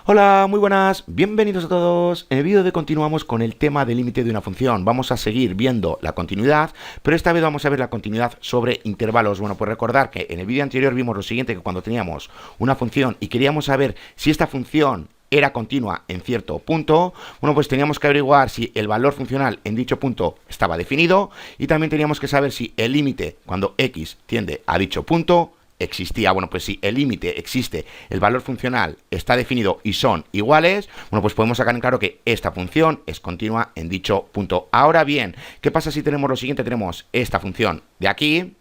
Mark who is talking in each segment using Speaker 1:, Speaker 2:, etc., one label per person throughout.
Speaker 1: Hola, muy buenas, bienvenidos a todos. En el vídeo de hoy continuamos con el tema del límite de una función. Vamos a seguir viendo la continuidad, pero esta vez vamos a ver la continuidad sobre intervalos. Bueno, pues recordar que en el vídeo anterior vimos lo siguiente, que cuando teníamos una función y queríamos saber si esta función era continua en cierto punto, bueno, pues teníamos que averiguar si el valor funcional en dicho punto estaba definido y también teníamos que saber si el límite cuando x tiende a dicho punto existía. Bueno, pues si el límite existe, el valor funcional está definido y son iguales, bueno, pues podemos sacar en claro que esta función es continua en dicho punto. Ahora bien, ¿qué pasa si tenemos lo siguiente? Tenemos esta función de aquí.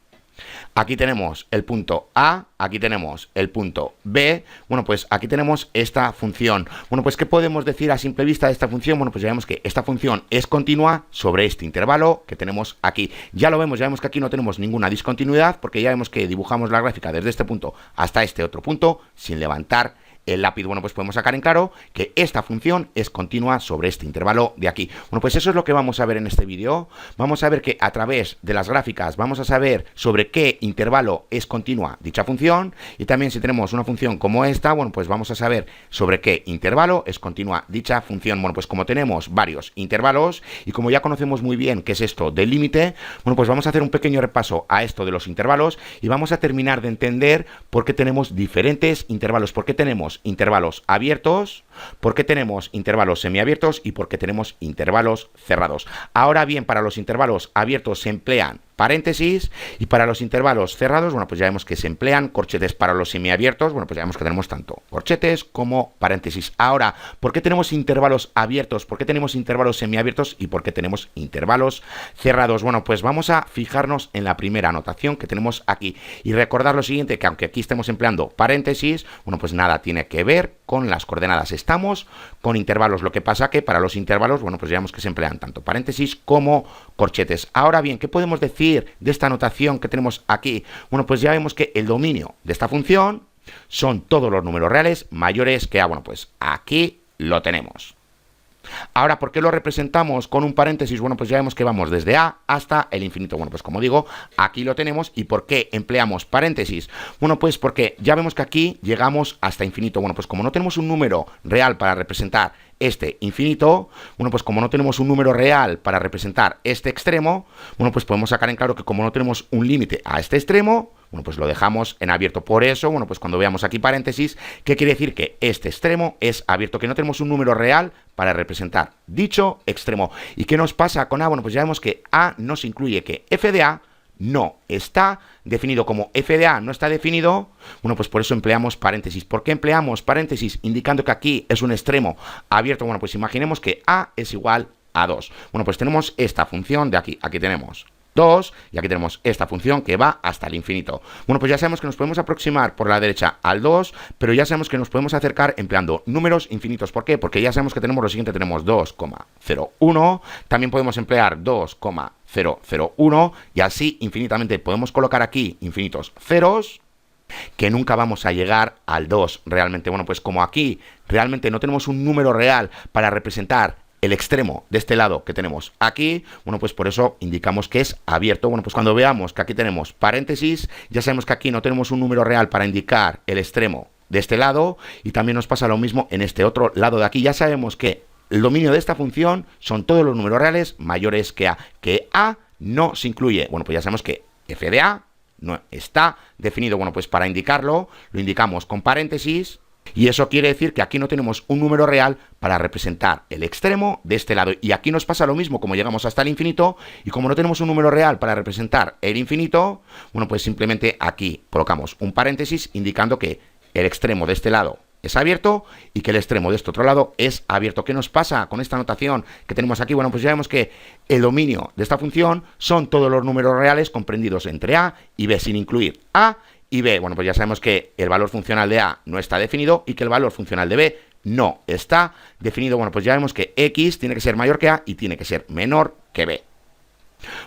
Speaker 1: Aquí tenemos el punto A, aquí tenemos el punto B, bueno, pues aquí tenemos esta función. Bueno, pues ¿qué podemos decir a simple vista de esta función? Bueno, pues ya vemos que esta función es continua sobre este intervalo que tenemos aquí. Ya lo vemos, ya vemos que aquí no tenemos ninguna discontinuidad porque ya vemos que dibujamos la gráfica desde este punto hasta este otro punto sin levantar el lápiz. Bueno, pues podemos sacar en claro que esta función es continua sobre este intervalo de aquí. Bueno, pues eso es lo que vamos a ver en este vídeo. Vamos a ver que a través de las gráficas vamos a saber sobre qué intervalo es continua dicha función, y también si tenemos una función como esta, bueno, pues vamos a saber sobre qué intervalo es continua dicha función. Bueno, pues como tenemos varios intervalos y como ya conocemos muy bien qué es esto del límite, bueno, pues vamos a hacer un pequeño repaso a esto de los intervalos y vamos a terminar de entender por qué tenemos diferentes intervalos, por qué tenemos intervalos abiertos, por qué tenemos intervalos semiabiertos y por qué tenemos intervalos cerrados. Ahora bien, para los intervalos abiertos se emplean paréntesis y para los intervalos cerrados, bueno, pues ya vemos que se emplean corchetes. Para los semiabiertos, bueno, pues ya vemos que tenemos tanto corchetes como paréntesis. Ahora, ¿por qué tenemos intervalos abiertos? ¿Por qué tenemos intervalos semiabiertos? ¿Y por qué tenemos intervalos cerrados? Bueno, pues vamos a fijarnos en la primera anotación que tenemos aquí y recordar lo siguiente, que aunque aquí estemos empleando paréntesis, bueno, pues nada tiene que ver con las coordenadas. Estamos con intervalos, lo que pasa que para los intervalos, bueno, pues ya vemos que se emplean tanto paréntesis como corchetes. Ahora bien, ¿qué podemos decir de esta anotación que tenemos aquí? Bueno, pues ya vemos que el dominio de esta función son todos los números reales mayores que a. Bueno, pues aquí lo tenemos. Ahora, ¿por qué lo representamos con un paréntesis? Bueno, pues ya vemos que vamos desde A hasta el infinito. Bueno, pues como digo, aquí lo tenemos. ¿Y por qué empleamos paréntesis? Bueno, pues porque ya vemos que aquí llegamos hasta infinito. Bueno, pues como no tenemos un número real para representar este infinito, bueno, pues como no tenemos un número real para representar este extremo, bueno, pues podemos sacar en claro que como no tenemos un límite a este extremo, bueno, pues lo dejamos en abierto. Por eso, bueno, pues cuando veamos aquí paréntesis, ¿qué quiere decir? Que este extremo es abierto, que no tenemos un número real para representar dicho extremo. ¿Y qué nos pasa con A? Bueno, pues ya vemos que A nos incluye que f de A no está definido. Como f de A no está definido, bueno, pues por eso empleamos paréntesis. ¿Por qué empleamos paréntesis indicando que aquí es un extremo abierto? Bueno, pues imaginemos que A es igual a 2. Bueno, pues tenemos esta función de aquí. Aquí tenemos 2 y aquí tenemos esta función que va hasta el infinito. Bueno, pues ya sabemos que nos podemos aproximar por la derecha al 2, pero ya sabemos que nos podemos acercar empleando números infinitos. ¿Por qué? Porque ya sabemos que tenemos lo siguiente, tenemos 2,01, también podemos emplear 2,001 y así infinitamente. Podemos colocar aquí infinitos ceros que nunca vamos a llegar al 2 realmente. Bueno, pues como aquí realmente no tenemos un número real para representar el extremo de este lado que tenemos aquí, bueno, pues por eso indicamos que es abierto. Bueno, pues cuando veamos que aquí tenemos paréntesis, ya sabemos que aquí no tenemos un número real para indicar el extremo de este lado y también nos pasa lo mismo en este otro lado de aquí. Ya sabemos que el dominio de esta función son todos los números reales mayores que A no se incluye. Bueno, pues ya sabemos que f de A no está definido. Bueno, pues para indicarlo, lo indicamos con paréntesis. Y eso quiere decir que aquí no tenemos un número real para representar el extremo de este lado. Y aquí nos pasa lo mismo, como llegamos hasta el infinito, y como no tenemos un número real para representar el infinito, bueno, pues simplemente aquí colocamos un paréntesis indicando que el extremo de este lado es abierto y que el extremo de este otro lado es abierto. ¿Qué nos pasa con esta anotación que tenemos aquí? Bueno, pues ya vemos que el dominio de esta función son todos los números reales comprendidos entre A y B, sin incluir A y B. Bueno, pues ya sabemos que el valor funcional de A no está definido y que el valor funcional de B no está definido. Bueno, pues ya vemos que X tiene que ser mayor que A y tiene que ser menor que B.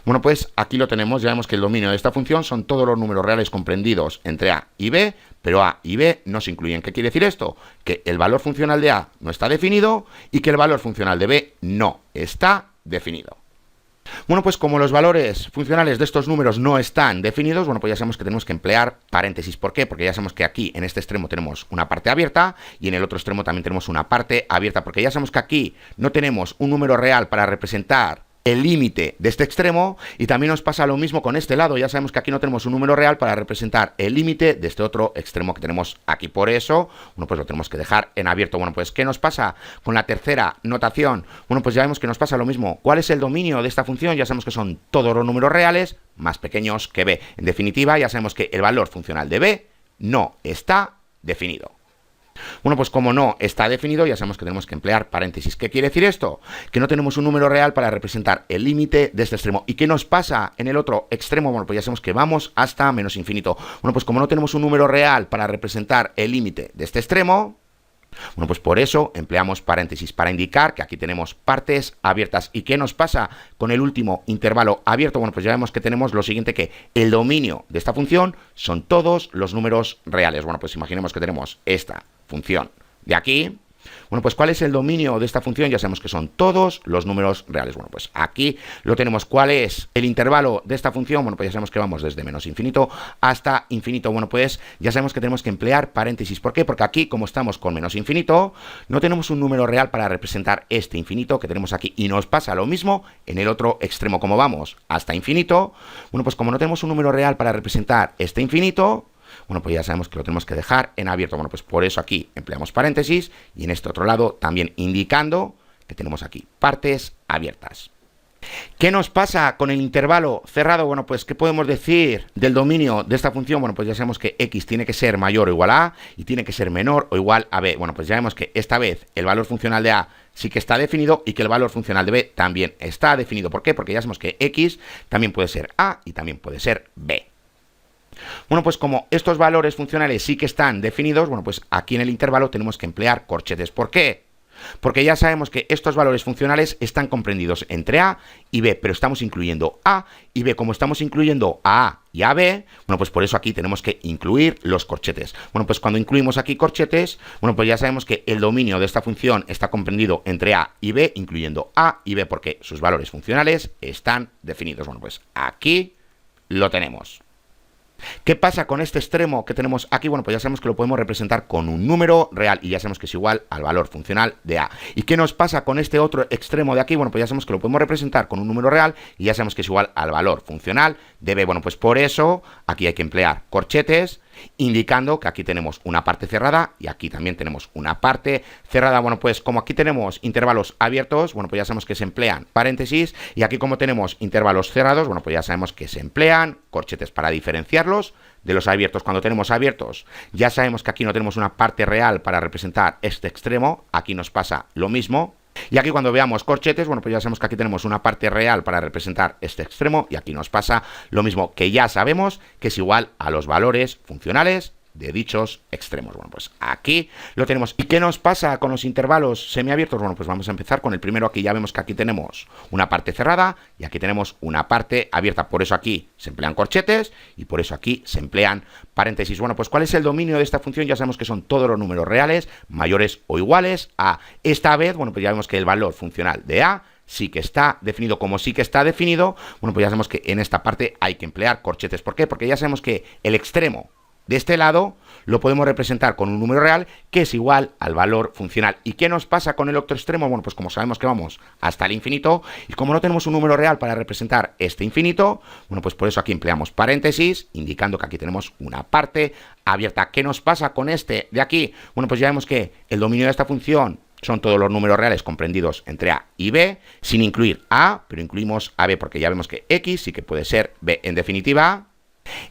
Speaker 1: Bueno, pues aquí lo tenemos. Ya vemos que el dominio de esta función son todos los números reales comprendidos entre A y B, pero A y B no se incluyen. ¿Qué quiere decir esto? Que el valor funcional de A no está definido y que el valor funcional de B no está definido. Bueno, pues como los valores funcionales de estos números no están definidos, bueno, pues ya sabemos que tenemos que emplear paréntesis. ¿Por qué? Porque ya sabemos que aquí en este extremo tenemos una parte abierta y en el otro extremo también tenemos una parte abierta, porque ya sabemos que aquí no tenemos un número real para representar el límite de este extremo, y también nos pasa lo mismo con este lado. Ya sabemos que aquí no tenemos un número real para representar el límite de este otro extremo que tenemos aquí. Por eso, bueno, pues lo tenemos que dejar en abierto. Bueno, pues ¿qué nos pasa con la tercera notación? Bueno, pues ya vemos que nos pasa lo mismo. ¿Cuál es el dominio de esta función? Ya sabemos que son todos los números reales más pequeños que b. En definitiva, ya sabemos que el valor funcional de b no está definido. Bueno, pues como no está definido, ya sabemos que tenemos que emplear paréntesis. ¿Qué quiere decir esto? Que no tenemos un número real para representar el límite de este extremo. ¿Y qué nos pasa en el otro extremo? Bueno, pues ya sabemos que vamos hasta menos infinito. Bueno, pues como no tenemos un número real para representar el límite de este extremo, bueno, pues por eso empleamos paréntesis, para indicar que aquí tenemos partes abiertas. ¿Y qué nos pasa con el último intervalo abierto? Bueno, pues ya vemos que tenemos lo siguiente, que el dominio de esta función son todos los números reales. Bueno, pues imaginemos que tenemos esta función de aquí. Bueno, pues ¿cuál es el dominio de esta función? Ya sabemos que son todos los números reales. Bueno, pues aquí lo tenemos. ¿Cuál es el intervalo de esta función? Bueno, pues ya sabemos que vamos desde menos infinito hasta infinito. Bueno, pues ya sabemos que tenemos que emplear paréntesis. ¿Por qué? Porque aquí, como estamos con menos infinito, no tenemos un número real para representar este infinito que tenemos aquí. Y nos pasa lo mismo en el otro extremo. Como vamos hasta infinito, bueno, pues como no tenemos un número real para representar este infinito, bueno, pues ya sabemos que lo tenemos que dejar en abierto. Bueno, pues por eso aquí empleamos paréntesis, y en este otro lado también indicando que tenemos aquí partes abiertas. ¿Qué nos pasa con el intervalo cerrado? Bueno, pues ¿qué podemos decir del dominio de esta función? Bueno, pues ya sabemos que x tiene que ser mayor o igual a y tiene que ser menor o igual a b. Bueno, pues ya vemos que esta vez el valor funcional de a sí que está definido y que el valor funcional de b también está definido. ¿Por qué? Porque ya sabemos que x también puede ser a y también puede ser b. Bueno, pues como estos valores funcionales sí que están definidos, bueno, pues aquí en el intervalo tenemos que emplear corchetes. ¿Por qué? Porque ya sabemos que estos valores funcionales están comprendidos entre a y b, pero estamos incluyendo a y b. Como estamos incluyendo a y a b, bueno, pues por eso aquí tenemos que incluir los corchetes. Bueno, pues cuando incluimos aquí corchetes, bueno, pues ya sabemos que el dominio de esta función está comprendido entre a y b, incluyendo a y b, porque sus valores funcionales están definidos. Bueno, pues aquí lo tenemos. ¿Qué pasa con este extremo que tenemos aquí? Bueno, pues ya sabemos que lo podemos representar con un número real y ya sabemos que es igual al valor funcional de a. ¿Y qué nos pasa con este otro extremo de aquí? Bueno, pues ya sabemos que lo podemos representar con un número real y ya sabemos que es igual al valor funcional de b. Bueno, pues por eso aquí hay que emplear corchetes, indicando que aquí tenemos una parte cerrada y aquí también tenemos una parte cerrada. Bueno, pues como aquí tenemos intervalos abiertos, bueno, pues ya sabemos que se emplean paréntesis, y aquí como tenemos intervalos cerrados, bueno, pues ya sabemos que se emplean corchetes para diferenciarlos de los abiertos. Cuando tenemos abiertos, ya sabemos que aquí no tenemos una parte real para representar este extremo, aquí nos pasa lo mismo. Y aquí cuando veamos corchetes, bueno, pues ya sabemos que aquí tenemos una parte real para representar este extremo y aquí nos pasa lo mismo, que ya sabemos que es igual a los valores funcionales de dichos extremos. Bueno, pues aquí lo tenemos. ¿Y qué nos pasa con los intervalos semiabiertos? Bueno, pues vamos a empezar con el primero. Aquí ya vemos que aquí tenemos una parte cerrada y aquí tenemos una parte abierta. Por eso aquí se emplean corchetes y por eso aquí se emplean paréntesis. Bueno, pues ¿cuál es el dominio de esta función? Ya sabemos que son todos los números reales mayores o iguales a. Esta vez, bueno, pues ya vemos que el valor funcional de a sí que está definido. Como sí que está definido, bueno, pues ya sabemos que en esta parte hay que emplear corchetes. ¿Por qué? Porque ya sabemos que el extremo de este lado lo podemos representar con un número real que es igual al valor funcional. ¿Y qué nos pasa con el otro extremo? Bueno, pues como sabemos que vamos hasta el infinito y como no tenemos un número real para representar este infinito, bueno, pues por eso aquí empleamos paréntesis, indicando que aquí tenemos una parte abierta. ¿Qué nos pasa con este de aquí? Bueno, pues ya vemos que el dominio de esta función son todos los números reales comprendidos entre a y b, sin incluir a, pero incluimos a b porque ya vemos que x sí que puede ser b. En definitiva,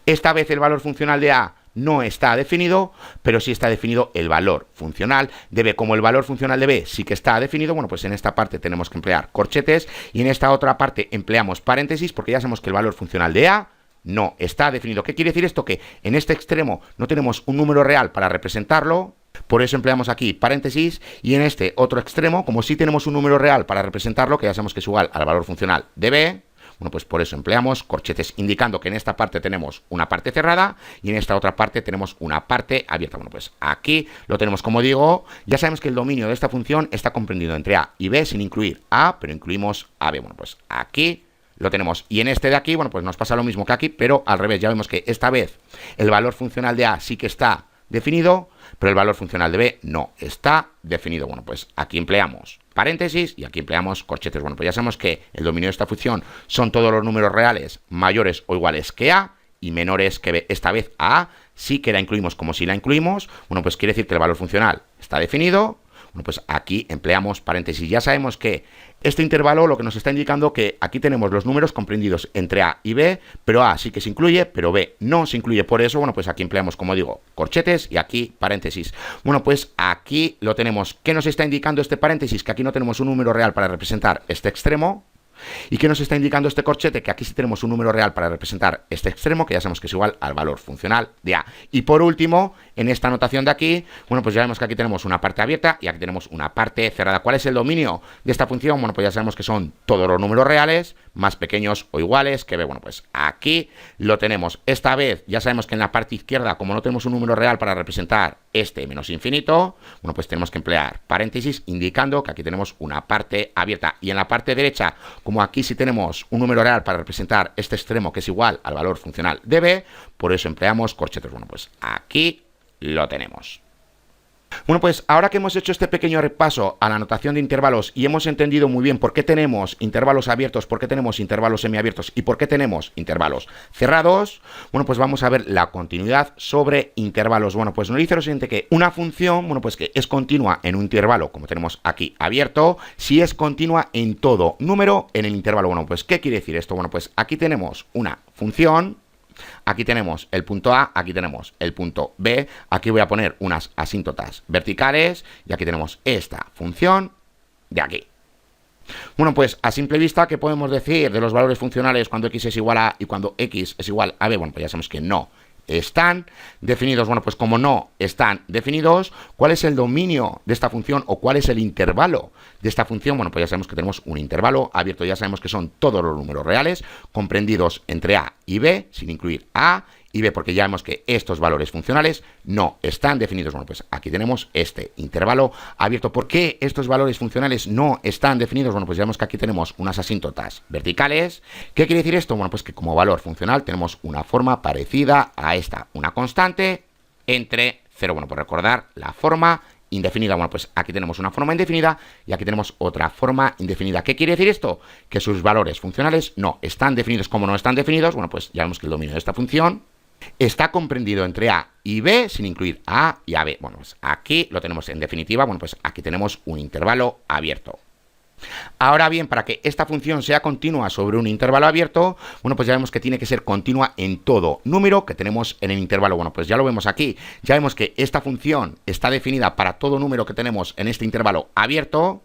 Speaker 1: esta vez el valor funcional de a no está definido, pero sí está definido el valor funcional de b. Como el valor funcional de b sí que está definido, bueno, pues en esta parte tenemos que emplear corchetes y en esta otra parte empleamos paréntesis porque ya sabemos que el valor funcional de a no está definido. ¿Qué quiere decir esto? Que en este extremo no tenemos un número real para representarlo, por eso empleamos aquí paréntesis, y en este otro extremo, como sí tenemos un número real para representarlo, que ya sabemos que es igual al valor funcional de b, bueno, pues por eso empleamos corchetes, indicando que en esta parte tenemos una parte cerrada y en esta otra parte tenemos una parte abierta. Bueno, pues aquí lo tenemos. Como digo, ya sabemos que el dominio de esta función está comprendido entre a y b sin incluir a, pero incluimos a b. Bueno, pues aquí lo tenemos. Y en este de aquí, bueno, pues nos pasa lo mismo que aquí, pero al revés. Ya vemos que esta vez el valor funcional de A sí que está definido, pero el valor funcional de B no está definido. Bueno, pues aquí empleamos paréntesis y aquí empleamos corchetes. Bueno, pues ya sabemos que el dominio de esta función son todos los números reales mayores o iguales que A y menores que B. Esta vez a A sí que la incluimos como si la incluimos. Bueno, pues quiere decir que el valor funcional está definido. Bueno, pues aquí empleamos paréntesis. Ya sabemos que este intervalo lo que nos está indicando que aquí tenemos los números comprendidos entre A y B, pero A sí que se incluye, pero B no se incluye. Por eso, bueno, pues aquí empleamos, como digo, corchetes y aquí paréntesis. Bueno, pues aquí lo tenemos. ¿Qué nos está indicando este paréntesis? Que aquí no tenemos un número real para representar este extremo. ¿Y qué nos está indicando este corchete? Que aquí sí tenemos un número real para representar este extremo, que ya sabemos que es igual al valor funcional de A. Y por último, en esta notación de aquí, bueno, pues ya vemos que aquí tenemos una parte abierta y aquí tenemos una parte cerrada. ¿Cuál es el dominio de esta función? Bueno, pues ya sabemos que son todos los números reales más pequeños o iguales que B. Bueno, pues aquí lo tenemos. Esta vez ya sabemos que en la parte izquierda, como no tenemos un número real para representar este menos infinito, bueno, pues tenemos que emplear paréntesis indicando que aquí tenemos una parte abierta. Y en la parte derecha, como aquí sí tenemos un número real para representar este extremo que es igual al valor funcional de B, por eso empleamos corchetes. Bueno, pues aquí lo tenemos. Bueno, pues ahora que hemos hecho este pequeño repaso a la notación de intervalos y hemos entendido muy bien por qué tenemos intervalos abiertos, por qué tenemos intervalos semiabiertos y por qué tenemos intervalos cerrados, bueno, pues vamos a ver la continuidad sobre intervalos. Bueno, pues nos dice lo siguiente, que una función, bueno, pues que es continua en un intervalo, como tenemos aquí abierto, si es continua en todo número en el intervalo. Bueno, pues ¿qué quiere decir esto? Bueno, pues aquí tenemos una función. Aquí tenemos el punto A, aquí tenemos el punto B, aquí voy a poner unas asíntotas verticales y aquí tenemos esta función de aquí. Bueno, pues a simple vista, ¿qué podemos decir de los valores funcionales cuando x es igual a A y cuando x es igual a B? Bueno, pues ya sabemos que no están definidos. Bueno, pues como no están definidos, ¿cuál es el dominio de esta función o cuál es el intervalo de esta función? Bueno, pues ya sabemos que tenemos un intervalo abierto, ya sabemos que son todos los números reales comprendidos entre A y B, sin incluir A y B, porque ya vemos que estos valores funcionales no están definidos. Bueno, pues aquí tenemos este intervalo abierto. ¿Por qué estos valores funcionales no están definidos? Bueno, pues ya vemos que aquí tenemos unas asíntotas verticales. ¿Qué quiere decir esto? Bueno, pues que como valor funcional tenemos una forma parecida a esta, una constante entre 0. Bueno, pues recordar la forma indefinida. Bueno, pues aquí tenemos una forma indefinida y aquí tenemos otra forma indefinida. ¿Qué quiere decir esto? Que sus valores funcionales no están definidos. Como no están definidos, bueno, pues ya vemos que el dominio de esta función está comprendido entre A y B sin incluir a A y a B. Bueno, pues aquí lo tenemos en definitiva. Bueno, pues aquí tenemos un intervalo abierto. Ahora bien, para que esta función sea continua sobre un intervalo abierto, bueno, pues ya vemos que tiene que ser continua en todo número que tenemos en el intervalo. Bueno, pues ya lo vemos aquí. Ya vemos que esta función está definida para todo número que tenemos en este intervalo abierto,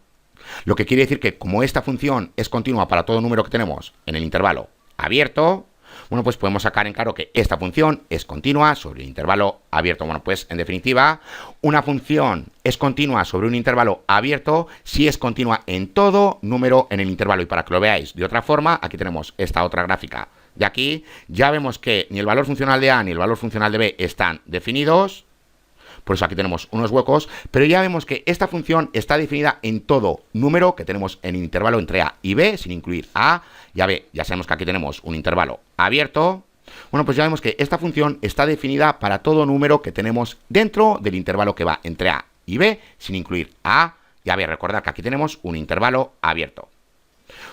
Speaker 1: lo que quiere decir que como esta función es continua para todo número que tenemos en el intervalo abierto, bueno, pues podemos sacar en claro que esta función es continua sobre el intervalo abierto. Bueno, pues en definitiva, una función es continua sobre un intervalo abierto si es continua en todo número en el intervalo. Y para que lo veáis de otra forma, aquí tenemos esta otra gráfica de aquí. Ya vemos que ni el valor funcional de A ni el valor funcional de B están definidos. Por eso aquí tenemos unos huecos, pero ya vemos que esta función está definida en todo número que tenemos en el intervalo entre A y B, sin incluir a A y a B. Ya sabemos que aquí tenemos un intervalo abierto. Bueno, pues ya vemos que esta función está definida para todo número que tenemos dentro del intervalo que va entre A y B, sin incluir a A y a B. Recordad que aquí tenemos un intervalo abierto.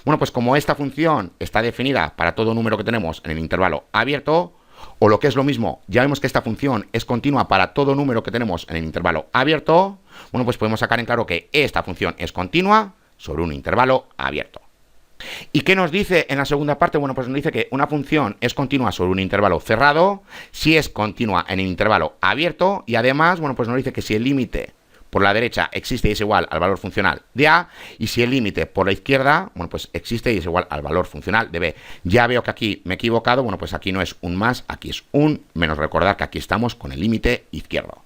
Speaker 1: Bueno, pues como esta función está definida para todo número que tenemos en el intervalo abierto, o lo que es lo mismo, ya vemos que esta función es continua para todo número que tenemos en el intervalo abierto, bueno, pues podemos sacar en claro que esta función es continua sobre un intervalo abierto. ¿Y qué nos dice en la segunda parte? Bueno, pues nos dice que una función es continua sobre un intervalo cerrado si es continua en el intervalo abierto y además, bueno, pues nos dice que si el límite por la derecha existe y es igual al valor funcional de A, y si el límite por la izquierda, bueno, pues existe y es igual al valor funcional de B. Ya veo que aquí me he equivocado, bueno, pues aquí no es un más, aquí es un menos. Recordar que aquí estamos con el límite izquierdo.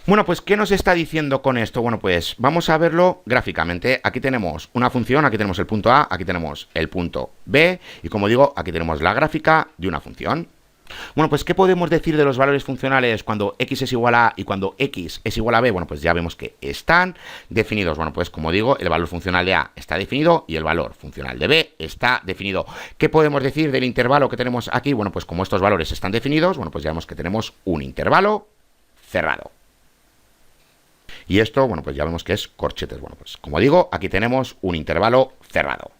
Speaker 1: Bueno, pues ¿qué nos está diciendo con esto? Bueno, pues vamos a verlo gráficamente. Aquí tenemos una función, aquí tenemos el punto A, aquí tenemos el punto B, y como digo, aquí tenemos la gráfica de una función. Bueno, pues ¿qué podemos decir de los valores funcionales cuando x es igual a a y cuando x es igual a b? Bueno, pues ya vemos que están definidos. Bueno, pues como digo, el valor funcional de a está definido y el valor funcional de b está definido. ¿Qué podemos decir del intervalo que tenemos aquí? Bueno, pues como estos valores están definidos, bueno, pues ya vemos que tenemos un intervalo cerrado. Y esto, bueno, pues ya vemos que es corchetes. Bueno, pues como digo, aquí tenemos un intervalo cerrado.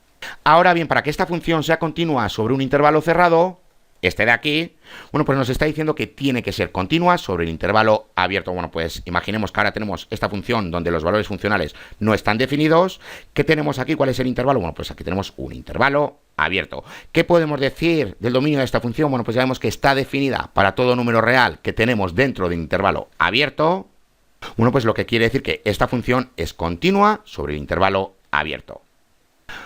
Speaker 1: Ahora bien, para que esta función sea continua sobre un intervalo cerrado, este de aquí, bueno, pues nos está diciendo que tiene que ser continua sobre el intervalo abierto. Bueno, pues imaginemos que ahora tenemos esta función donde los valores funcionales no están definidos. ¿Qué tenemos aquí? ¿Cuál es el intervalo? Bueno, pues aquí tenemos un intervalo abierto. ¿Qué podemos decir del dominio de esta función? Bueno, pues ya vemos que está definida para todo número real que tenemos dentro del intervalo abierto. Bueno, pues lo que quiere decir que esta función es continua sobre el intervalo abierto.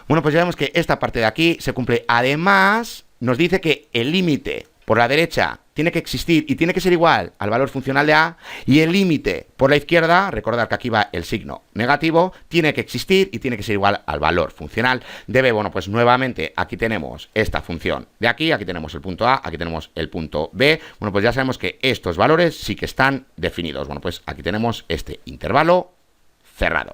Speaker 1: Bueno, pues ya vemos que esta parte de aquí se cumple. Además, nos dice que el límite por la derecha tiene que existir y tiene que ser igual al valor funcional de a, y el límite por la izquierda, recordad que aquí va el signo negativo, tiene que existir y tiene que ser igual al valor funcional de b. Bueno, pues nuevamente aquí tenemos esta función de aquí tenemos el punto a, aquí tenemos el punto b. Bueno, pues ya sabemos que estos valores sí que están definidos. Bueno, pues aquí tenemos este intervalo cerrado.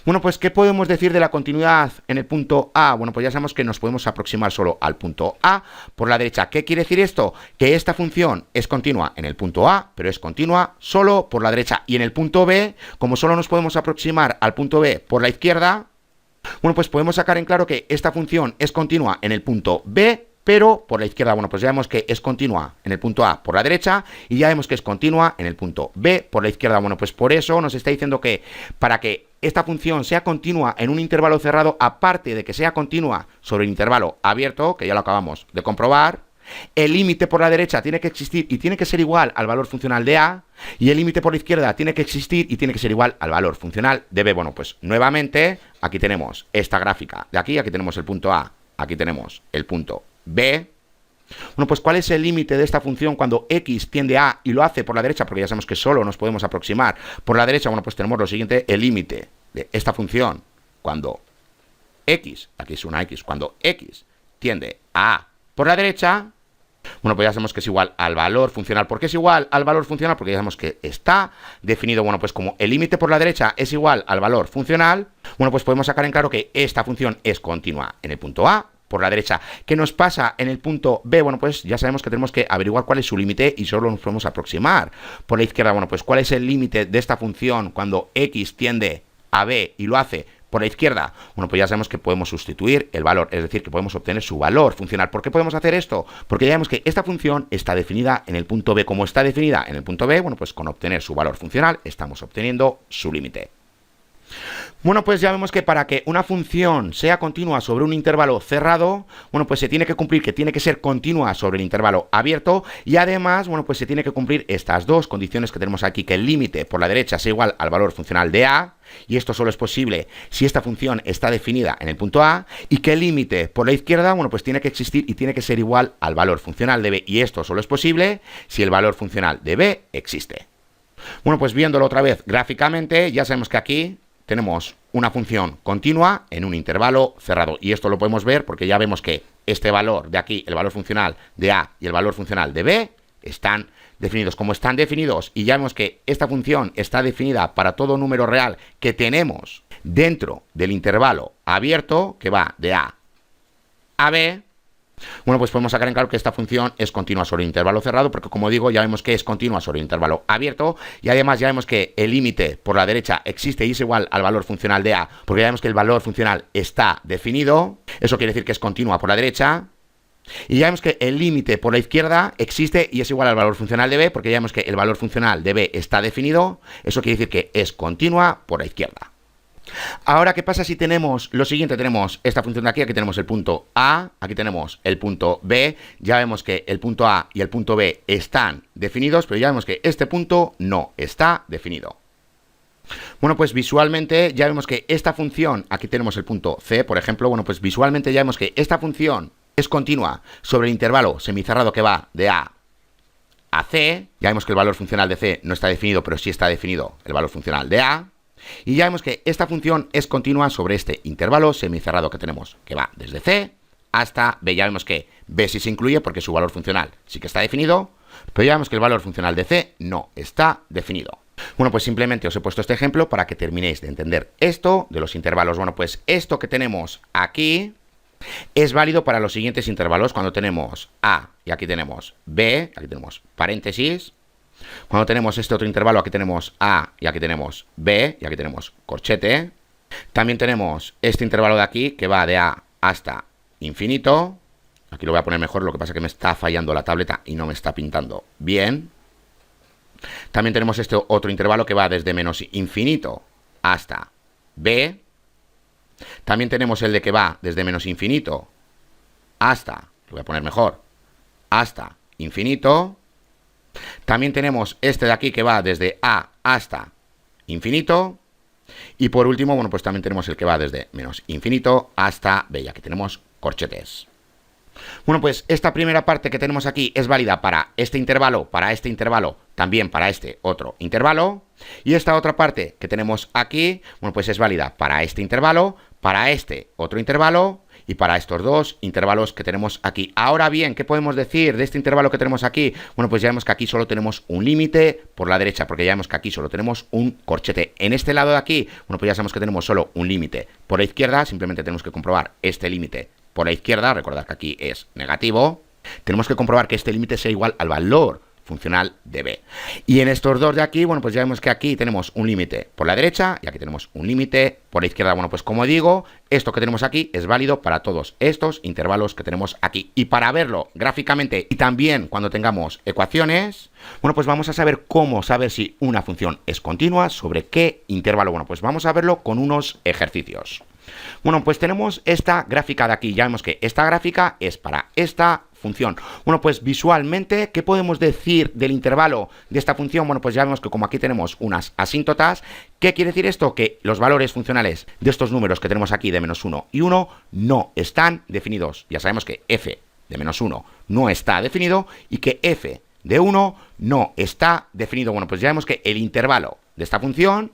Speaker 1: Bueno, pues ¿qué podemos decir de la continuidad en el punto A? Bueno, pues ya sabemos que nos podemos aproximar solo al punto A por la derecha. ¿Qué quiere decir esto? Que esta función es continua en el punto A, pero es continua solo por la derecha. Y en el punto B, como solo nos podemos aproximar al punto B por la izquierda, bueno, pues podemos sacar en claro que esta función es continua en el punto B, pero por la izquierda. Bueno, pues ya vemos que es continua en el punto A por la derecha y ya vemos que es continua en el punto B por la izquierda. Bueno, pues por eso nos está diciendo que para que esta función sea continua en un intervalo cerrado, aparte de que sea continua sobre el intervalo abierto, que ya lo acabamos de comprobar, el límite por la derecha tiene que existir y tiene que ser igual al valor funcional de a, y el límite por la izquierda tiene que existir y tiene que ser igual al valor funcional de b. Bueno, pues nuevamente aquí tenemos esta gráfica de aquí tenemos el punto a, aquí tenemos el punto b. Bueno, pues ¿cuál es el límite de esta función cuando x tiende a y lo hace por la derecha? Porque ya sabemos que solo nos podemos aproximar por la derecha. Bueno, pues tenemos lo siguiente, el límite de esta función cuando x, aquí es una x, cuando x tiende a por la derecha, bueno, pues ya sabemos que es igual al valor funcional. ¿Por qué es igual al valor funcional? Porque ya sabemos que está definido. Bueno, pues como el límite por la derecha es igual al valor funcional, bueno, pues podemos sacar en claro que esta función es continua en el punto a por la derecha. ¿Qué nos pasa en el punto B? Bueno, pues ya sabemos que tenemos que averiguar cuál es su límite y solo nos podemos aproximar por la izquierda. Bueno, pues ¿cuál es el límite de esta función cuando x tiende a B y lo hace por la izquierda? Bueno, pues ya sabemos que podemos sustituir el valor, es decir, que podemos obtener su valor funcional. ¿Por qué podemos hacer esto? Porque ya vemos que esta función está definida en el punto B. Como está definida en el punto B, bueno, pues con obtener su valor funcional estamos obteniendo su límite. Bueno, pues ya vemos que para que una función sea continua sobre un intervalo cerrado, bueno, pues se tiene que cumplir que tiene que ser continua sobre el intervalo abierto y además, bueno, pues se tiene que cumplir estas dos condiciones que tenemos aquí, que el límite por la derecha sea igual al valor funcional de a, y esto solo es posible si esta función está definida en el punto a, y que el límite por la izquierda, bueno, pues tiene que existir y tiene que ser igual al valor funcional de b, y esto solo es posible si el valor funcional de b existe. Bueno, pues viéndolo otra vez gráficamente, ya sabemos que aquí tenemos una función continua en un intervalo cerrado. Y esto lo podemos ver porque ya vemos que este valor de aquí, el valor funcional de a y el valor funcional de b, están definidos. Como están definidos y ya vemos que esta función está definida para todo número real que tenemos dentro del intervalo abierto, que va de a b, bueno, pues podemos sacar en claro que esta función es continua sobre el intervalo cerrado, porque como digo, ya vemos que es continua sobre el intervalo abierto, y además ya vemos que el límite por la derecha existe y es igual al valor funcional de a, porque ya vemos que el valor funcional está definido. Eso quiere decir que es continua por la derecha. Y ya vemos que el límite por la izquierda existe y es igual al valor funcional de b, porque ya vemos que el valor funcional de b está definido. Eso quiere decir que es continua por la izquierda. Ahora, ¿qué pasa si tenemos lo siguiente? Tenemos esta función de aquí, aquí tenemos el punto A, aquí tenemos el punto B, ya vemos que el punto A y el punto B están definidos, pero ya vemos que este punto no está definido. Bueno, pues visualmente ya vemos que esta función, aquí tenemos el punto C, por ejemplo, bueno, pues visualmente ya vemos que esta función es continua sobre el intervalo semicerrado que va de A a C, ya vemos que el valor funcional de C no está definido, pero sí está definido el valor funcional de A. Y ya vemos que esta función es continua sobre este intervalo semicerrado que tenemos, que va desde C hasta b. Ya vemos que b sí se incluye porque su valor funcional sí que está definido, pero ya vemos que el valor funcional de c no está definido. Bueno, pues simplemente os he puesto este ejemplo para que terminéis de entender esto de los intervalos. Bueno, pues esto que tenemos aquí es válido para los siguientes intervalos cuando tenemos a y aquí tenemos b, aquí tenemos paréntesis. Cuando tenemos este otro intervalo, aquí tenemos a y aquí tenemos b y aquí tenemos corchete. También tenemos este intervalo de aquí que va de a hasta infinito. Aquí lo voy a poner mejor, lo que pasa es que me está fallando la tableta y no me está pintando bien. También tenemos este otro intervalo que va desde menos infinito hasta b. También tenemos el de que va desde menos infinito hasta, lo voy a poner mejor, hasta infinito. También tenemos este de aquí que va desde a hasta infinito. Y por último, bueno, pues también tenemos el que va desde menos infinito hasta b. Y aquí tenemos corchetes. Bueno, pues esta primera parte que tenemos aquí es válida para este intervalo, también para este otro intervalo. Y esta otra parte que tenemos aquí, bueno, pues es válida para este intervalo, para este otro intervalo y para estos dos intervalos que tenemos aquí. Ahora bien, ¿qué podemos decir de este intervalo que tenemos aquí? Bueno, pues ya vemos que aquí solo tenemos un límite por la derecha, porque ya vemos que aquí solo tenemos un corchete. En este lado de aquí, bueno, pues ya sabemos que tenemos solo un límite. Por la izquierda, simplemente tenemos que comprobar este límite. Por la izquierda, recordad que aquí es negativo. Tenemos que comprobar que este límite sea igual al valor funcional de b. Y en estos dos de aquí, bueno, pues ya vemos que aquí tenemos un límite por la derecha y aquí tenemos un límite por la izquierda. Bueno, pues como digo, esto que tenemos aquí es válido para todos estos intervalos que tenemos aquí. Y para verlo gráficamente y también cuando tengamos ecuaciones, bueno, pues vamos a saber cómo saber si una función es continua, sobre qué intervalo. Bueno, pues vamos a verlo con unos ejercicios. Bueno, pues tenemos esta gráfica de aquí. Ya vemos que esta gráfica es para esta función. Bueno, pues visualmente, ¿qué podemos decir del intervalo de esta función? Bueno, pues ya vemos que como aquí tenemos unas asíntotas, ¿qué quiere decir esto? Que los valores funcionales de estos números que tenemos aquí de menos 1 y 1 no están definidos. Ya sabemos que f de menos 1 no está definido y que f de 1 no está definido. Bueno, pues ya vemos que el intervalo de esta función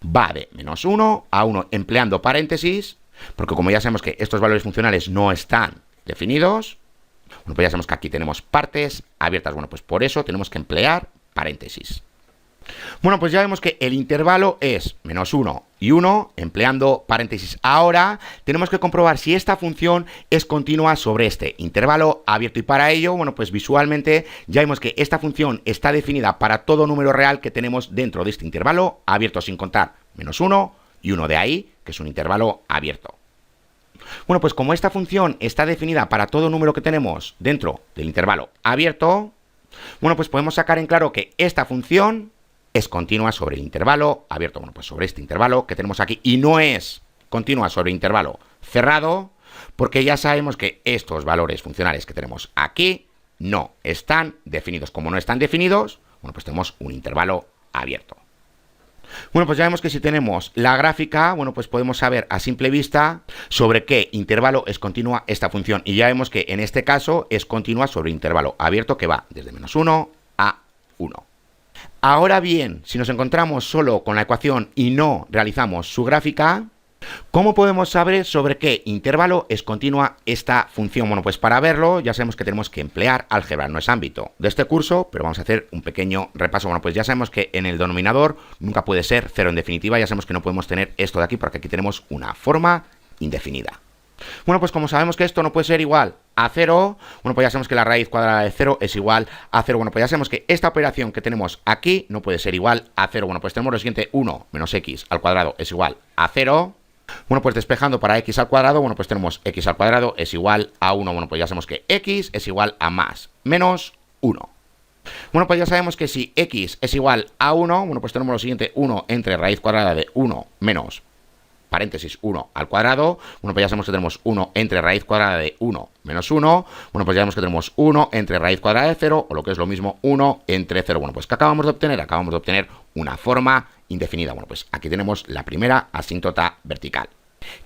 Speaker 1: va de menos 1 a 1 empleando paréntesis, porque como ya sabemos que estos valores funcionales no están definidos, bueno, pues ya sabemos que aquí tenemos partes abiertas. Bueno, pues por eso tenemos que emplear paréntesis. Bueno, pues ya vemos que el intervalo es menos 1 y 1 empleando paréntesis. Ahora tenemos que comprobar si esta función es continua sobre este intervalo abierto. Y para ello, bueno, pues visualmente ya vemos que esta función está definida para todo número real que tenemos dentro de este intervalo abierto, sin contar menos 1 y 1 de ahí, que es un intervalo abierto. Bueno, pues como esta función está definida para todo número que tenemos dentro del intervalo abierto, bueno, pues podemos sacar en claro que esta función es continua sobre el intervalo abierto, bueno, pues sobre este intervalo que tenemos aquí, y no es continua sobre el intervalo cerrado, porque ya sabemos que estos valores funcionales que tenemos aquí no están definidos. Como no están definidos, bueno, pues tenemos un intervalo abierto. Bueno, pues ya vemos que si tenemos la gráfica, bueno, pues podemos saber a simple vista sobre qué intervalo es continua esta función. Y ya vemos que en este caso es continua sobre el intervalo abierto que va desde menos 1 a 1. Ahora bien, si nos encontramos solo con la ecuación y no realizamos su gráfica, ¿cómo podemos saber sobre qué intervalo es continua esta función? Bueno, pues para verlo ya sabemos que tenemos que emplear álgebra. No es ámbito de este curso, pero vamos a hacer un pequeño repaso. Bueno, pues ya sabemos que en el denominador nunca puede ser 0. En definitiva, ya sabemos que no podemos tener esto de aquí porque aquí tenemos una forma indefinida. Bueno, pues como sabemos que esto no puede ser igual a 0, bueno, pues ya sabemos que la raíz cuadrada de 0 es igual a 0. Bueno, pues ya sabemos que esta operación que tenemos aquí no puede ser igual a 0. Bueno, pues tenemos lo siguiente: 1 menos x al cuadrado es igual a 0. Bueno, pues despejando para x al cuadrado, bueno, pues tenemos x al cuadrado es igual a 1. Bueno, pues ya sabemos que x es igual a más menos 1. Bueno, pues ya sabemos que si x es igual a 1, bueno, pues tenemos lo siguiente: 1 entre raíz cuadrada de 1 menos paréntesis 1 al cuadrado. Bueno, pues ya sabemos que tenemos 1 entre raíz cuadrada de 1 menos 1. Bueno, pues ya vemos que tenemos 1 entre raíz cuadrada de 0, o lo que es lo mismo, 1 entre 0. Bueno, pues ¿qué acabamos de obtener? Acabamos de obtener una forma indefinida. Bueno, pues aquí tenemos la primera asíntota vertical.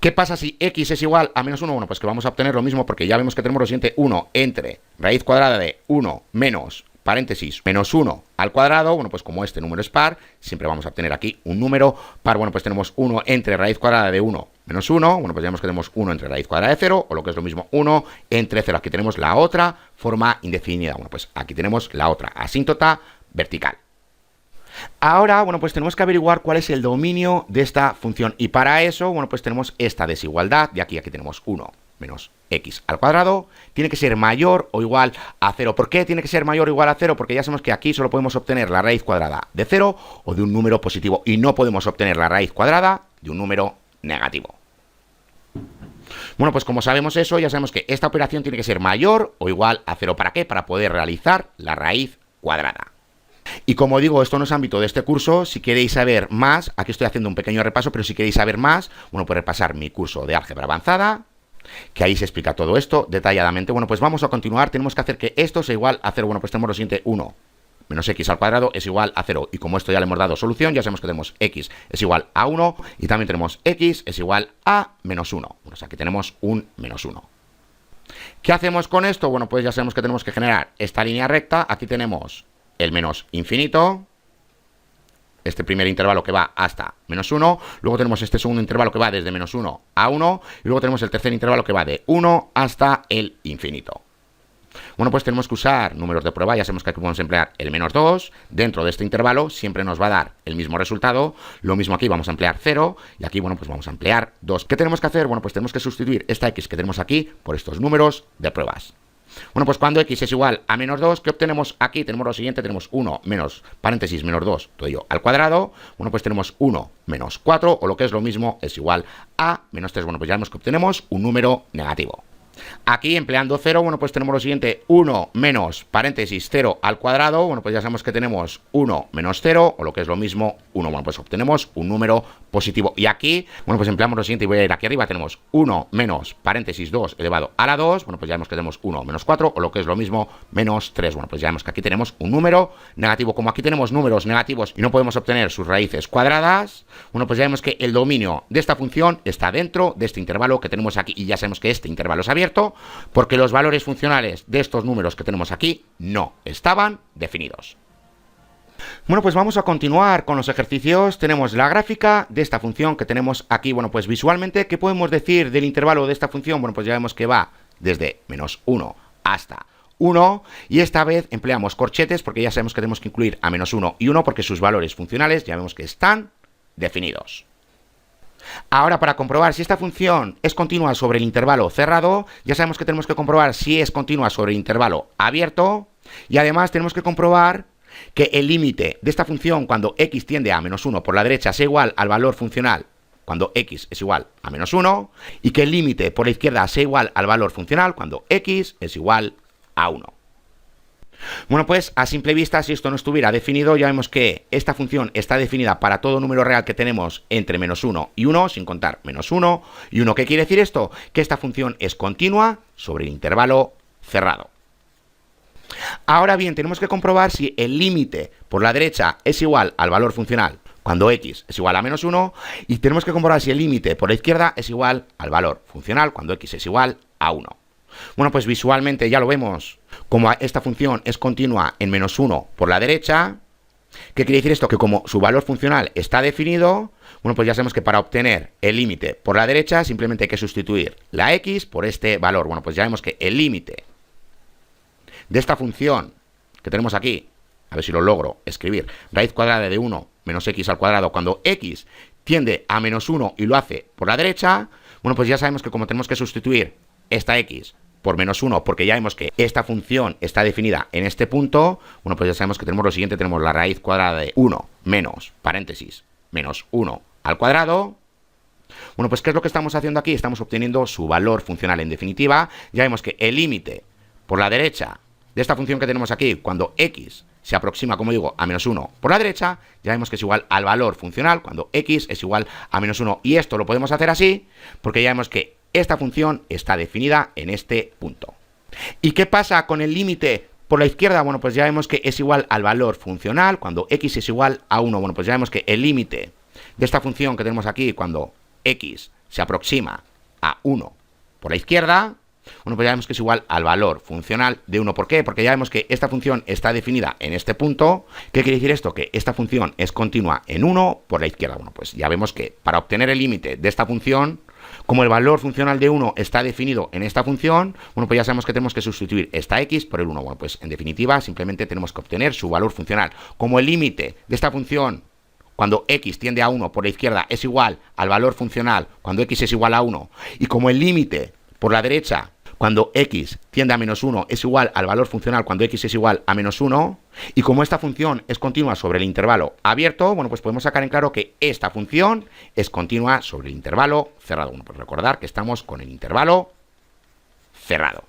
Speaker 1: ¿Qué pasa si x es igual a menos 1? Bueno, pues que vamos a obtener lo mismo, porque ya vemos que tenemos lo siguiente: 1 entre raíz cuadrada de 1 menos paréntesis, menos 1 al cuadrado. Bueno, pues como este número es par, siempre vamos a obtener aquí un número par. Bueno, pues tenemos 1 entre raíz cuadrada de 1 menos 1. Bueno, pues ya vemos que tenemos 1 entre raíz cuadrada de 0, o lo que es lo mismo, 1 entre 0. Aquí tenemos la otra forma indefinida. Bueno, pues aquí tenemos la otra asíntota vertical. Ahora, bueno, pues tenemos que averiguar cuál es el dominio de esta función. Y para eso, bueno, pues tenemos esta desigualdad. De aquí tenemos 1 menos x al cuadrado. Tiene que ser mayor o igual a 0. ¿Por qué tiene que ser mayor o igual a 0? Porque ya sabemos que aquí solo podemos obtener la raíz cuadrada de 0 o de un número positivo. Y no podemos obtener la raíz cuadrada de un número negativo. Bueno, pues como sabemos eso, ya sabemos que esta operación tiene que ser mayor o igual a 0. ¿Para qué? Para poder realizar la raíz cuadrada. Y como digo, esto no es ámbito de este curso. Si queréis saber más, aquí estoy haciendo un pequeño repaso, pero si queréis saber más, bueno, pues repasar mi curso de álgebra avanzada, que ahí se explica todo esto detalladamente. Bueno, pues vamos a continuar. Tenemos que hacer que esto sea igual a 0. Bueno, pues tenemos lo siguiente: 1 menos x al cuadrado es igual a 0. Y como esto ya le hemos dado solución, ya sabemos que tenemos x es igual a 1 y también tenemos x es igual a menos 1. Bueno, o sea, aquí tenemos un menos 1. ¿Qué hacemos con esto? Bueno, pues ya sabemos que tenemos que generar esta línea recta. Aquí tenemos el menos infinito, este primer intervalo que va hasta menos 1, luego tenemos este segundo intervalo que va desde menos 1 a 1, y luego tenemos el tercer intervalo que va de 1 hasta el infinito. Bueno, pues tenemos que usar números de prueba. Ya sabemos que aquí podemos emplear el menos 2, dentro de este intervalo siempre nos va a dar el mismo resultado. Lo mismo aquí, vamos a emplear 0, y aquí, bueno, pues vamos a emplear 2. ¿Qué tenemos que hacer? Bueno, pues tenemos que sustituir esta x que tenemos aquí por estos números de pruebas. Bueno, pues cuando x es igual a menos 2, ¿qué obtenemos aquí? Tenemos lo siguiente: tenemos 1 menos, paréntesis, menos 2, todo ello al cuadrado. Bueno, pues tenemos 1 menos 4, o lo que es lo mismo, es igual a menos 3. Bueno, pues ya vemos que obtenemos un número negativo. Aquí, empleando 0, bueno, pues tenemos lo siguiente: 1 menos, paréntesis, 0 al cuadrado. Bueno, pues ya sabemos que tenemos 1 menos 0, o lo que es lo mismo, 1. Bueno, pues obtenemos un número positivo. Y aquí, bueno, pues empleamos lo siguiente, y voy a ir aquí arriba, tenemos 1 menos, paréntesis, 2 elevado a la 2. Bueno, pues ya vemos que tenemos 1 menos 4, o lo que es lo mismo, menos 3. Bueno, pues ya vemos que aquí tenemos un número negativo. Como aquí tenemos números negativos y no podemos obtener sus raíces cuadradas, bueno, pues ya vemos que el dominio de esta función está dentro de este intervalo que tenemos aquí. Y ya sabemos que este intervalo es abierto, porque los valores funcionales de estos números que tenemos aquí no estaban definidos. Bueno, pues vamos a continuar con los ejercicios. Tenemos la gráfica de esta función que tenemos aquí. Bueno, pues visualmente, ¿qué podemos decir del intervalo de esta función? Bueno, pues ya vemos que va desde menos 1 hasta 1, y esta vez empleamos corchetes porque ya sabemos que tenemos que incluir a menos 1 y 1 porque sus valores funcionales ya vemos que están definidos. Ahora, para comprobar si esta función es continua sobre el intervalo cerrado, ya sabemos que tenemos que comprobar si es continua sobre el intervalo abierto, y además tenemos que comprobar que el límite de esta función cuando x tiende a menos 1 por la derecha sea igual al valor funcional cuando x es igual a menos 1, y que el límite por la izquierda sea igual al valor funcional cuando x es igual a 1. Bueno, pues a simple vista, si esto no estuviera definido, ya vemos que esta función está definida para todo número real que tenemos entre menos 1 y 1, sin contar menos 1 y 1. ¿Qué quiere decir esto? Que esta función es continua sobre el intervalo cerrado. Ahora bien, tenemos que comprobar si el límite por la derecha es igual al valor funcional cuando x es igual a menos 1, y tenemos que comprobar si el límite por la izquierda es igual al valor funcional cuando x es igual a 1. Bueno, pues visualmente ya lo vemos, como esta función es continua en menos 1 por la derecha. ¿Qué quiere decir esto? Que como su valor funcional está definido, bueno, pues ya sabemos que para obtener el límite por la derecha simplemente hay que sustituir la x por este valor. Bueno, pues ya vemos que el límite de esta función que tenemos aquí, a ver si lo logro escribir, raíz cuadrada de 1 menos x al cuadrado cuando x tiende a menos 1 y lo hace por la derecha, bueno, pues ya sabemos que como tenemos que sustituir esta x por menos 1, porque ya vemos que esta función está definida en este punto, bueno, pues ya sabemos que tenemos lo siguiente: tenemos la raíz cuadrada de 1 menos, paréntesis, menos 1 al cuadrado. Bueno, pues ¿qué es lo que estamos haciendo aquí? Estamos obteniendo su valor funcional. En definitiva, ya vemos que el límite por la derecha de esta función que tenemos aquí, cuando x se aproxima, como digo, a menos 1 por la derecha, ya vemos que es igual al valor funcional cuando x es igual a menos 1. Y esto lo podemos hacer así porque ya vemos que esta función está definida en este punto. ¿Y qué pasa con el límite por la izquierda? Bueno, pues ya vemos que es igual al valor funcional cuando x es igual a 1. Bueno, pues ya vemos que el límite de esta función que tenemos aquí cuando x se aproxima a 1 por la izquierda, bueno, pues ya vemos que es igual al valor funcional de 1. ¿Por qué? Porque ya vemos que esta función está definida en este punto. ¿Qué quiere decir esto? Que esta función es continua en 1 por la izquierda. Bueno, pues ya vemos que para obtener el límite de esta función, como el valor funcional de 1 está definido en esta función, bueno, pues ya sabemos que tenemos que sustituir esta x por el 1. Bueno, pues en definitiva simplemente tenemos que obtener su valor funcional. Como el límite de esta función cuando x tiende a 1 por la izquierda es igual al valor funcional cuando x es igual a 1, y como el límite por la derecha cuando x tiende a menos 1 es igual al valor funcional cuando x es igual a menos 1, y como esta función es continua sobre el intervalo abierto, bueno, pues podemos sacar en claro que esta función es continua sobre el intervalo cerrado. Bueno, pues recordar que estamos con el intervalo cerrado.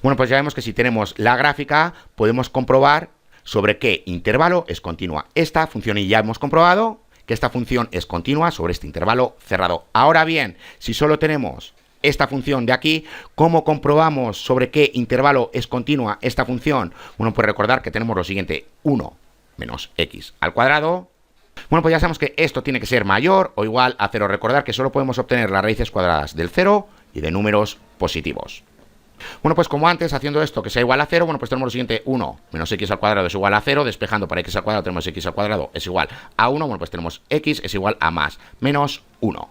Speaker 1: Bueno, pues ya vemos que si tenemos la gráfica podemos comprobar sobre qué intervalo es continua esta función, y ya hemos comprobado que esta función es continua sobre este intervalo cerrado. Ahora bien, si solo tenemos esta función de aquí, ¿cómo comprobamos sobre qué intervalo es continua esta función? Bueno, pues recordar que tenemos lo siguiente: 1 menos x al cuadrado. Bueno, pues ya sabemos que esto tiene que ser mayor o igual a 0. Recordar que solo podemos obtener las raíces cuadradas del 0 y de números positivos. Bueno, pues como antes, haciendo esto que sea igual a 0, bueno, pues tenemos lo siguiente: 1 menos x al cuadrado es igual a 0, despejando para x al cuadrado tenemos x al cuadrado es igual a 1, bueno, pues tenemos x es igual a más menos 1.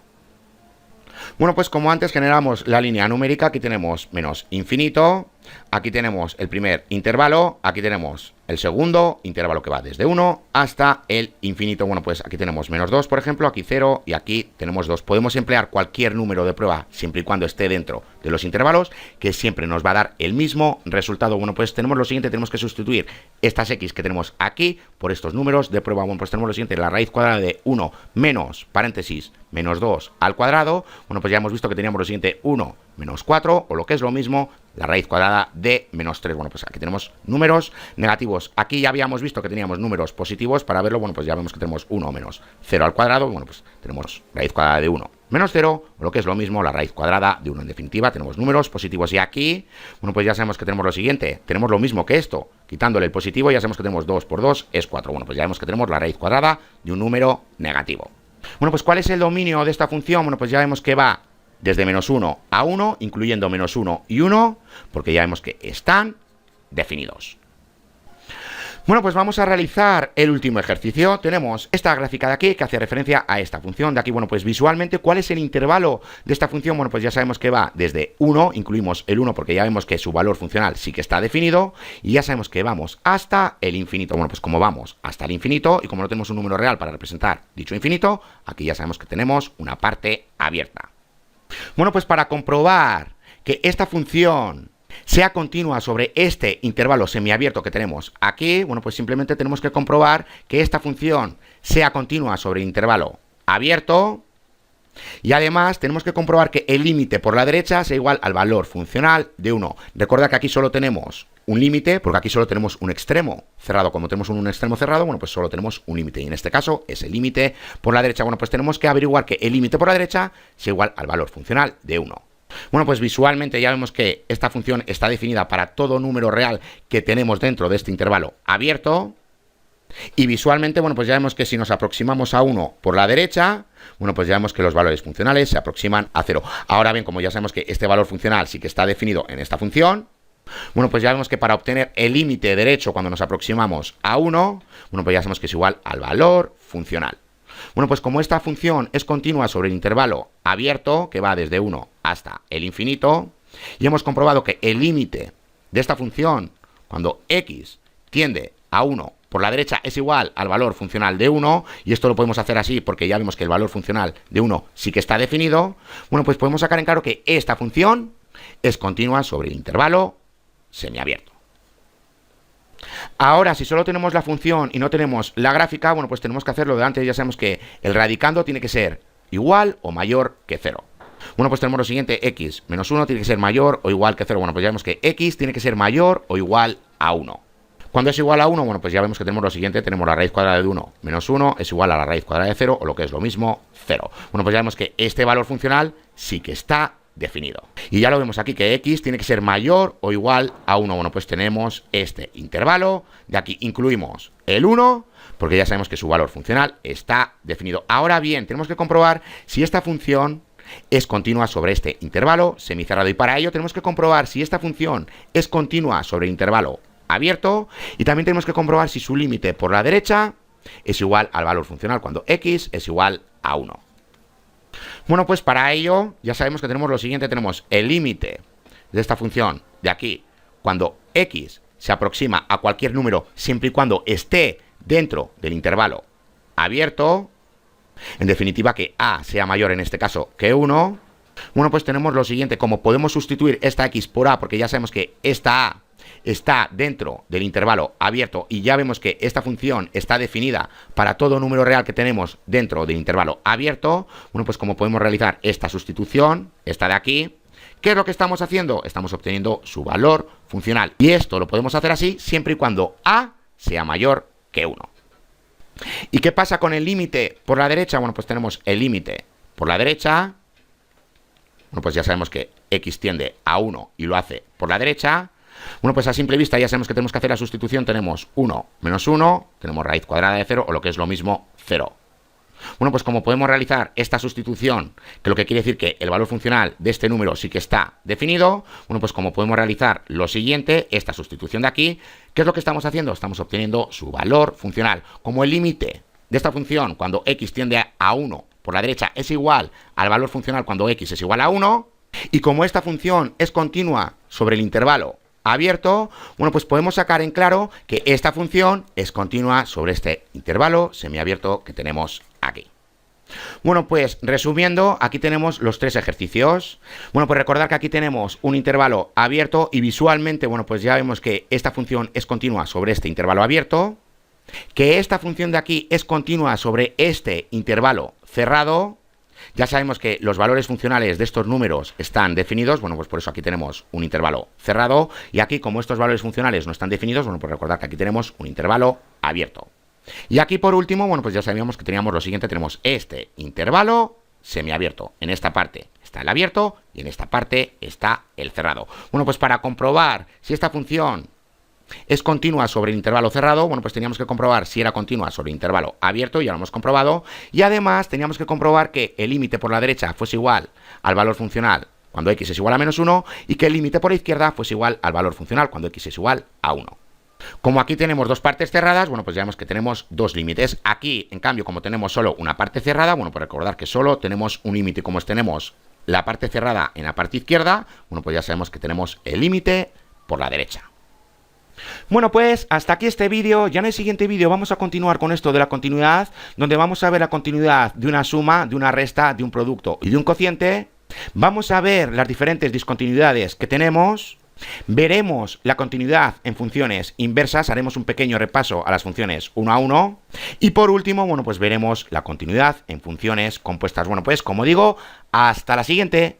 Speaker 1: Bueno, pues como antes generamos la línea numérica, aquí tenemos menos infinito, aquí tenemos el primer intervalo, aquí tenemos el segundo intervalo que va desde 1 hasta el infinito. Bueno, pues aquí tenemos menos 2, por ejemplo, aquí 0 y aquí tenemos 2. Podemos emplear cualquier número de prueba siempre y cuando esté dentro de los intervalos, que siempre nos va a dar el mismo resultado. Bueno, pues tenemos lo siguiente: tenemos que sustituir estas x que tenemos aquí por estos números de prueba. Bueno, pues tenemos lo siguiente: la raíz cuadrada de 1 menos, paréntesis, menos 2 al cuadrado. Bueno, pues ya hemos visto que teníamos lo siguiente: 1 menos 4, o lo que es lo mismo, la raíz cuadrada de menos 3. Bueno, pues aquí tenemos números negativos. Aquí ya habíamos visto que teníamos números positivos. Para verlo, bueno, pues ya vemos que tenemos 1 menos 0 al cuadrado. Bueno, pues tenemos raíz cuadrada de 1 menos 0, o lo que es lo mismo, la raíz cuadrada de 1. En definitiva, tenemos números positivos. Y aquí, bueno, pues ya sabemos que tenemos lo siguiente: tenemos lo mismo que esto, quitándole el positivo, ya sabemos que tenemos 2 por 2 es 4. Bueno, pues ya vemos que tenemos la raíz cuadrada de un número negativo. Bueno, pues ¿cuál es el dominio de esta función? Bueno, pues ya vemos que va desde menos 1 a 1, incluyendo menos 1 y 1, porque ya vemos que están definidos. Bueno, pues vamos a realizar el último ejercicio. Tenemos esta gráfica de aquí que hace referencia a esta función de aquí. Bueno, pues visualmente, ¿cuál es el intervalo de esta función? Bueno, pues ya sabemos que va desde 1, incluimos el 1 porque ya vemos que su valor funcional sí que está definido, y ya sabemos que vamos hasta el infinito. Bueno, pues como vamos hasta el infinito y como no tenemos un número real para representar dicho infinito, aquí ya sabemos que tenemos una parte abierta. Bueno, pues para comprobar que esta función sea continua sobre este intervalo semiabierto que tenemos aquí, bueno, pues simplemente tenemos que comprobar que esta función sea continua sobre el intervalo abierto, y además tenemos que comprobar que el límite por la derecha sea igual al valor funcional de 1. Recuerda que aquí solo tenemos un límite, porque aquí solo tenemos un extremo cerrado. Como tenemos un extremo cerrado, bueno, pues solo tenemos un límite, y en este caso es el límite por la derecha. Bueno, pues tenemos que averiguar que el límite por la derecha sea igual al valor funcional de 1. Bueno, pues visualmente ya vemos que esta función está definida para todo número real que tenemos dentro de este intervalo abierto. Y visualmente, bueno, pues ya vemos que si nos aproximamos a 1 por la derecha, bueno, pues ya vemos que los valores funcionales se aproximan a 0. Ahora bien, como ya sabemos que este valor funcional sí que está definido en esta función, bueno, pues ya vemos que para obtener el límite derecho cuando nos aproximamos a 1, bueno, pues ya sabemos que es igual al valor funcional. Bueno, pues como esta función es continua sobre el intervalo abierto, que va desde 1 hasta el infinito, y hemos comprobado que el límite de esta función, cuando x tiende a 1 por la derecha, es igual al valor funcional de 1, y esto lo podemos hacer así porque ya vemos que el valor funcional de 1 sí que está definido, bueno, pues podemos sacar en claro que esta función es continua sobre el intervalo semiabierto. Ahora, si solo tenemos la función y no tenemos la gráfica, bueno, pues tenemos que hacerlo de antes. Ya sabemos que el radicando tiene que ser igual o mayor que 0. Bueno, pues tenemos lo siguiente: x menos 1 tiene que ser mayor o igual que 0. Bueno, pues ya vemos que x tiene que ser mayor o igual a 1. Cuando es igual a 1, bueno, pues ya vemos que tenemos lo siguiente: tenemos la raíz cuadrada de 1 menos 1 es igual a la raíz cuadrada de 0, o lo que es lo mismo, 0. Bueno, pues ya vemos que este valor funcional sí que está definido. Y ya lo vemos aquí que x tiene que ser mayor o igual a 1. Bueno, pues tenemos este intervalo. De aquí incluimos el 1, porque ya sabemos que su valor funcional está definido. Ahora bien, tenemos que comprobar si esta función es continua sobre este intervalo semicerrado. Y para ello tenemos que comprobar si esta función es continua sobre el intervalo abierto, y también tenemos que comprobar si su límite por la derecha es igual al valor funcional cuando x es igual a 1. Bueno, pues para ello ya sabemos que tenemos lo siguiente. Tenemos el límite de esta función de aquí cuando x se aproxima a cualquier número siempre y cuando esté dentro del intervalo abierto. En definitiva, que a sea mayor en este caso que 1. Bueno, pues tenemos lo siguiente. Como podemos sustituir esta x por a, porque ya sabemos que esta a está dentro del intervalo abierto y ya vemos que esta función está definida para todo número real que tenemos dentro del intervalo abierto. Bueno, pues como podemos realizar esta sustitución, esta de aquí, ¿qué es lo que estamos haciendo? Estamos obteniendo su valor funcional. Y esto lo podemos hacer así siempre y cuando a sea mayor que 1. ¿Y qué pasa con el límite por la derecha? Bueno, pues tenemos el límite por la derecha. Bueno, pues ya sabemos que x tiende a 1 y lo hace por la derecha. Bueno, pues a simple vista ya sabemos que tenemos que hacer la sustitución. Tenemos 1 menos 1, tenemos raíz cuadrada de 0, o lo que es lo mismo, 0. Bueno, pues como podemos realizar esta sustitución, que lo que quiere decir que el valor funcional de este número sí que está definido, bueno, pues como podemos realizar lo siguiente, esta sustitución de aquí, ¿qué es lo que estamos haciendo? Estamos obteniendo su valor funcional. Como el límite de esta función cuando x tiende a 1 por la derecha es igual al valor funcional cuando x es igual a 1, y como esta función es continua sobre el intervalo abierto, bueno, pues podemos sacar en claro que esta función es continua sobre este intervalo semiabierto que tenemos aquí. Bueno, pues resumiendo, aquí tenemos los tres ejercicios. Bueno, pues recordar que aquí tenemos un intervalo abierto y visualmente, bueno, pues ya vemos que esta función es continua sobre este intervalo abierto, que esta función de aquí es continua sobre este intervalo cerrado. Ya sabemos que los valores funcionales de estos números están definidos. Bueno, pues por eso aquí tenemos un intervalo cerrado. Y aquí, como estos valores funcionales no están definidos, bueno, pues recordar que aquí tenemos un intervalo abierto. Y aquí, por último, bueno, pues ya sabíamos que teníamos lo siguiente. Tenemos este intervalo semiabierto. En esta parte está el abierto y en esta parte está el cerrado. Bueno, pues para comprobar si esta función es continua sobre el intervalo cerrado, bueno, pues teníamos que comprobar si era continua sobre el intervalo abierto, ya lo hemos comprobado, y además teníamos que comprobar que el límite por la derecha fuese igual al valor funcional cuando x es igual a menos 1, y que el límite por la izquierda fuese igual al valor funcional cuando x es igual a 1. Como aquí tenemos dos partes cerradas, bueno, pues ya vemos que tenemos dos límites. Aquí, en cambio, como tenemos solo una parte cerrada, bueno, pues recordar que solo tenemos un límite. Como tenemos la parte cerrada en la parte izquierda, bueno, pues ya sabemos que tenemos el límite por la derecha. Bueno, pues hasta aquí este vídeo. Ya en el siguiente vídeo vamos a continuar con esto de la continuidad, donde vamos a ver la continuidad de una suma, de una resta, de un producto y de un cociente. Vamos a ver las diferentes discontinuidades que tenemos. Veremos la continuidad en funciones inversas, haremos un pequeño repaso a las funciones 1 a 1. Y por último, bueno, pues veremos la continuidad en funciones compuestas. Bueno, pues como digo, hasta la siguiente.